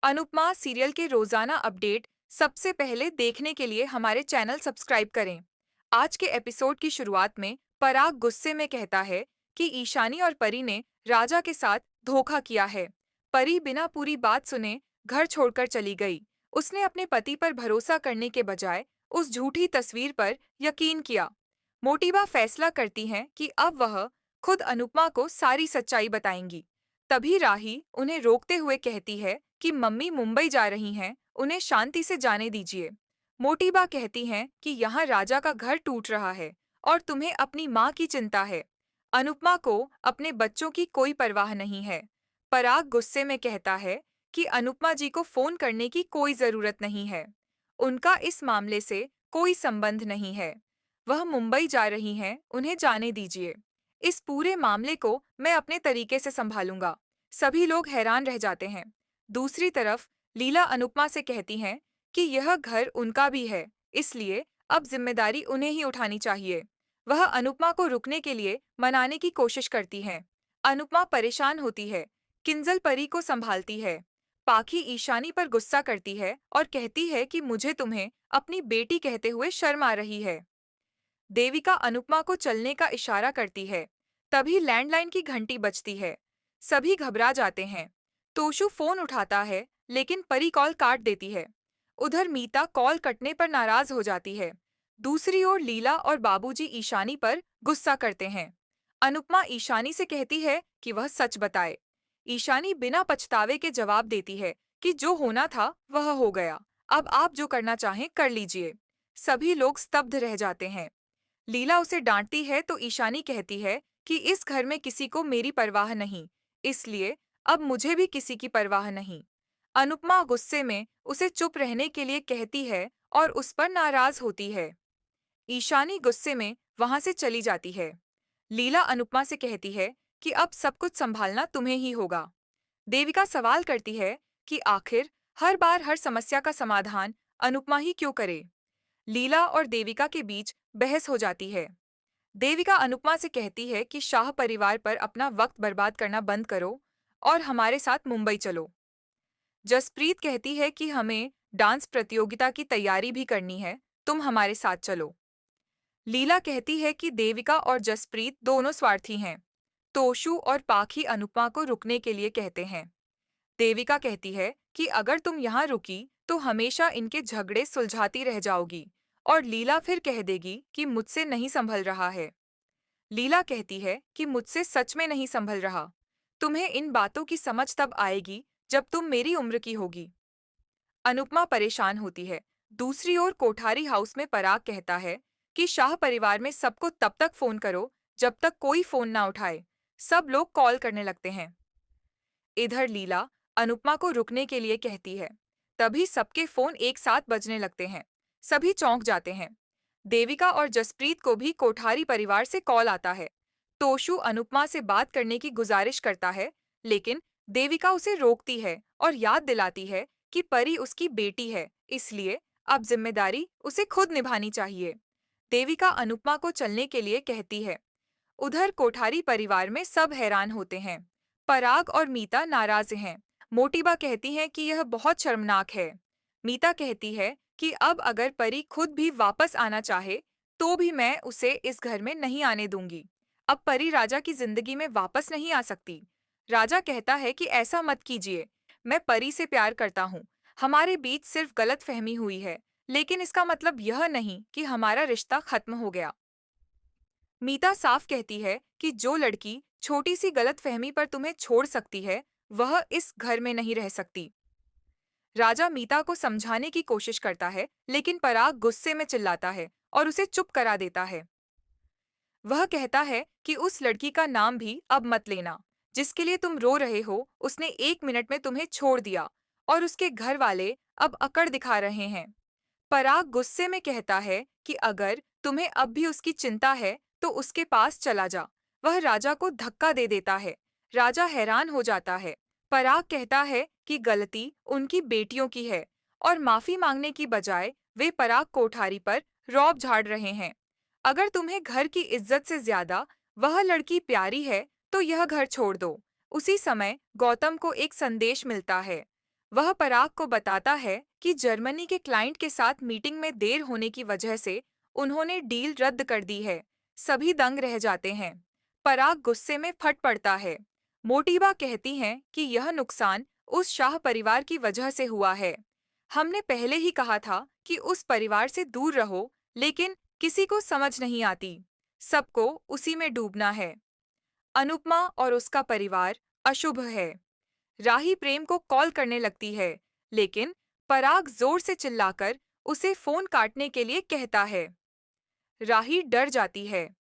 Anupama serial के रोजाना update सबसे पहले देखने के लिए हमारे चैनल सब्सक्राइब करें। आज के एपिसोड की शुरुआत में पराग गुस्से में कहता है कि ईशानी और परी ने राजा के साथ धोखा किया है। परी बिना पूरी बात सुने घर छोड़कर चली गई। उसने अपने पति पर भरोसा करने के बजाय उस झूठी तस्वीर पर यकीन किया। मोटिबा फैसला करती हैं कि अब वह खुद अनुपमा को सारी सच्चाई बताएंगी। तभी राही उन्हें रोकते हुए कहती है कि मम्मी मुंबई जा रही हैं, उन्हें शांति से जाने दीजिए। मोटीबा कहती हैं कि यहाँ राजा का घर टूट रहा है और तुम्हें अपनी माँ की चिंता है। अनुपमा को अपने बच्चों की कोई परवाह नहीं है। पराग गुस्से में कहता है कि अनुपमा जी को फोन करने की कोई जरूरत नहीं है। उनका इस मामले से कोई संबंध नहीं है। वह मुंबई जा रही हैं, उन्हें जाने दीजिए। इस पूरे मामले को मैं अपने तरीके से संभालूंगा। सभी लोग हैरान रह जाते हैं। दूसरी तरफ लीला अनुपमा से कहती हैं कि यह घर उनका भी है, इसलिए अब जिम्मेदारी उन्हें ही उठानी चाहिए। वह अनुपमा को रुकने के लिए मनाने की कोशिश करती हैं। अनुपमा परेशान होती है, किंजल परी को संभालती है। पाखी ईशानी पर गुस्सा करती है और कहती है कि मुझे तुम्हें अपनी बेटी कहते हुए शर्म आ रही है। देविका अनुपमा को चलने का इशारा करती है। तभी लैंडलाइन की घंटी बजती है। सभी घबरा जाते हैं। तोशु फोन उठाता है, लेकिन परी कॉल काट देती है। उधर मीता कॉल कटने पर नाराज हो जाती है। दूसरी ओर लीला और बाबूजी ईशानी पर गुस्सा करते हैं। अनुपमा ईशानी से कहती है कि वह सच बताए। ईशानी बिना पछतावे के जवाब देती है कि जो होना था वह हो गया, अब आप जो करना चाहें कर लीजिए। सभी लोग स्तब्ध रह जाते हैं। लीला उसे डांटती है तो ईशानी कहती है कि इस घर में किसी को मेरी परवाह नहीं, इसलिए अब मुझे भी किसी की परवाह नहीं। अनुपमा गुस्से में उसे चुप रहने के लिए कहती है और उस पर नाराज होती है। ईशानी गुस्से में वहां से चली जाती है। लीला अनुपमा से कहती है कि अब सब कुछ संभालना तुम्हें ही होगा। देविका सवाल करती है कि आखिर हर बार हर समस्या का समाधान अनुपमा ही क्यों करे। लीला और देविका के बीच बहस हो जाती है। देविका अनुपमा से कहती है कि शाह परिवार पर अपना वक्त बर्बाद करना बंद करो और हमारे साथ मुंबई चलो। जसप्रीत कहती है कि हमें डांस प्रतियोगिता की तैयारी भी करनी है, तुम हमारे साथ चलो। लीला कहती है कि देविका और जसप्रीत दोनों स्वार्थी हैं। तोशु और पाखी अनुपमा को रुकने के लिए कहते हैं। देविका कहती है कि अगर तुम यहाँ रुकी तो हमेशा इनके झगड़े सुलझाती रह जाओगी, और लीला फिर कह देगी कि मुझसे नहीं संभल रहा है। लीला कहती है कि मुझसे सच में नहीं संभल रहा। तुम्हें इन बातों की समझ तब आएगी जब तुम मेरी उम्र की होगी। अनुपमा परेशान होती है। दूसरी ओर कोठारी हाउस में पराग कहता है कि शाह परिवार में सबको तब तक फोन करो जब तक कोई फोन ना उठाए। सब लोग कॉल करने लगते हैं। इधर लीला अनुपमा को रुकने के लिए कहती है। तभी सबके फोन एक साथ बजने लगते हैं। सभी चौंक जाते हैं। देविका और जसप्रीत को भी कोठारी परिवार से कॉल आता है। तोशु अनुपमा से बात करने की गुजारिश करता है, लेकिन देविका उसे रोकती है और याद दिलाती है कि परी उसकी बेटी है, इसलिए अब जिम्मेदारी उसे खुद निभानी चाहिए। देविका अनुपमा को चलने के लिए कहती है। उधर कोठारी परिवार में सब हैरान होते हैं। पराग और मीता नाराज हैं। मोटिबा कहती हैं कि यह बहुत शर्मनाक है। मीता कहती है कि अब अगर परी खुद भी वापस आना चाहे तो भी मैं उसे इस घर में नहीं आने दूंगी। अब परी राजा की जिंदगी में वापस नहीं आ सकती। राजा कहता है कि ऐसा मत कीजिए, मैं परी से प्यार करता हूँ। हमारे बीच सिर्फ गलतफहमी हुई है, लेकिन इसका मतलब यह नहीं कि हमारा रिश्ता खत्म हो गया। मीता साफ कहती है कि जो लड़की छोटी सी गलतफहमी पर तुम्हें छोड़ सकती है, वह इस घर में नहीं रह सकती। राजा मीता को समझाने की कोशिश करता है, लेकिन पराग गुस्से में चिल्लाता है और उसे चुप करा देता है। वह कहता है कि उस लड़की का नाम भी अब मत लेना। जिसके लिए तुम रो रहे हो, उसने 1 मिनट में तुम्हें छोड़ दिया और उसके घर वाले अब अकड़ दिखा रहे हैं। पराग गुस्से में कहता है कि अगर तुम्हें अब भी उसकी चिंता है तो उसके पास चला जा। वह राजा को धक्का दे देता है। राजा हैरान हो जाता है। पराग कहता है कि गलती उनकी बेटियों की है और माफी मांगने की बजाय वे पराग कोठारी पर रौब झाड़ रहे हैं। अगर तुम्हें घर की इज्जत से ज्यादा वह लड़की प्यारी है तो यह घर छोड़ दो। उसी समय गौतम को एक संदेश मिलता है। वह पराग को बताता है कि जर्मनी के क्लाइंट के साथ मीटिंग में देर होने की वजह से उन्होंने डील रद्द कर दी है। सभी दंग रह जाते हैं। पराग गुस्से में फट पड़ता है। मोटिबा कहती हैं कि यह नुकसान उस शाह परिवार की वजह से हुआ है। हमने पहले ही कहा था कि उस परिवार से दूर रहो, लेकिन किसी को समझ नहीं आती। सबको उसी में डूबना है। अनुपमा और उसका परिवार अशुभ है। राही प्रेम को कॉल करने लगती है, लेकिन पराग जोर से चिल्लाकर उसे फोन काटने के लिए कहता है। राही डर जाती है।